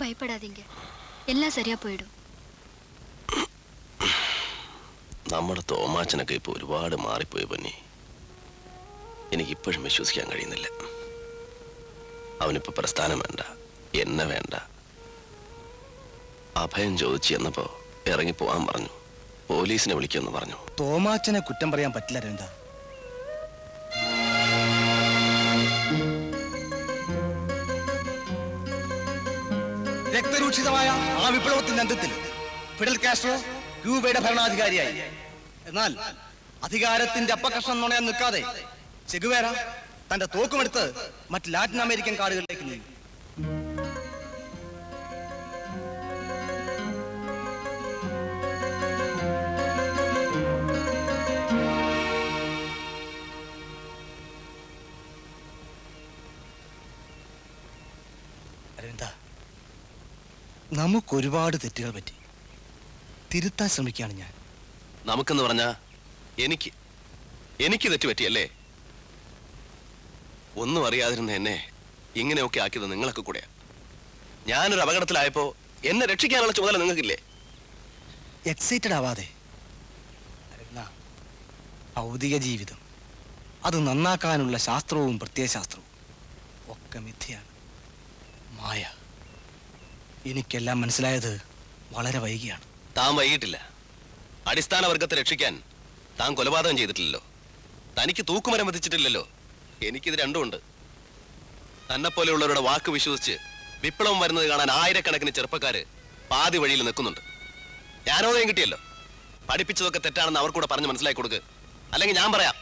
பயப்படாதீங்க, எல்லாம் சரியா போயிடும். നമ്മുടെ തോമാച്ചനൊക്കെ ഇപ്പൊ ഒരുപാട് മാറിപ്പോയി പൊന്നി. എനിക്കിപ്പോഴും വിശ്വസിക്കാൻ കഴിയുന്നില്ല. അവനിപ്പോ പ്രസ്ഥാനം വേണ്ട, എന്നെ വേണ്ട. അഭയം ചോദിച്ചു എന്നപ്പോ ഇറങ്ങിപ്പോവാൻ പറഞ്ഞു, പോലീസിനെ വിളിക്കുമെന്ന് പറഞ്ഞു. തോമാച്ചനെ കുറ്റം പറയാൻ പറ്റില്ല രവിന്ദ. രക്തരൂക്ഷിതമായ ആ വിപ്ലവത്തിന്റെ അന്ത്യത്തിൽ ഫിഡൽ കാസ്ട്രോ ക്യൂബയുടെ ഭരണാധികാരിയായി. എന്നാൽ അധികാരത്തിന്റെ അപ്പകഷ്ണം നുണയാൻ നിൽക്കാതെ ചെഗുവേര തന്റെ തോക്കുമെടുത്ത് മറ്റ് ലാറ്റിൻ അമേരിക്കൻ കാടുകളിലേക്ക് നീങ്ങി. അരവിന്ദ, നമുക്കൊരുപാട് തെറ്റുകൾ പറ്റി. തിരുത്താൻ ശ്രമിക്കുകയാണ് ഞാൻ. നമുക്കെന്ന് പറഞ്ഞാ എനിക്ക് തെറ്റ് പറ്റിയല്ലേ? ഒന്നും അറിയാതിരുന്ന എന്നെ ഇങ്ങനെയൊക്കെ ആക്കിയത് നിങ്ങളൊക്കെ കൂടെയാ. ഞാനൊരു അപകടത്തിലായപ്പോ എന്നെ രക്ഷിക്കാനുള്ള ചുമതല നിങ്ങൾക്കില്ലേ? എക്സൈറ്റഡ് ആവാതെ ഭൗതിക ജീവിതം, അത് നന്നാക്കാനുള്ള ശാസ്ത്രവും പ്രത്യയശാസ്ത്രവും ഒക്കെ മിഥ്യയാണ്, മായ. എനിക്കെല്ലാം മനസ്സിലായത് വളരെ വൈകിയാണ്. താൻ വൈകിട്ടില്ല. അടിസ്ഥാന വർഗത്തെ രക്ഷിക്കാൻ താൻ കൊലപാതകം ചെയ്തിട്ടില്ലല്ലോ, തനിക്ക് തൂക്കുമരം വധിച്ചിട്ടില്ലല്ലോ. എനിക്കിത് രണ്ടുമുണ്ട്. തന്നെ പോലെയുള്ളവരുടെ വാക്ക് വിശ്വസിച്ച് വിപ്ലവം വരുന്നത് കാണാൻ ആയിരക്കണക്കിന് ചെറുപ്പക്കാര് പാതി വഴിയിൽ നിൽക്കുന്നുണ്ട്. ജ്ഞാനോദയം കിട്ടിയല്ലോ. പഠിപ്പിച്ചതൊക്കെ തെറ്റാണെന്ന് അവർക്കൂടെ പറഞ്ഞ് മനസ്സിലാക്കി കൊടുക്ക്, അല്ലെങ്കിൽ ഞാൻ പറയാം.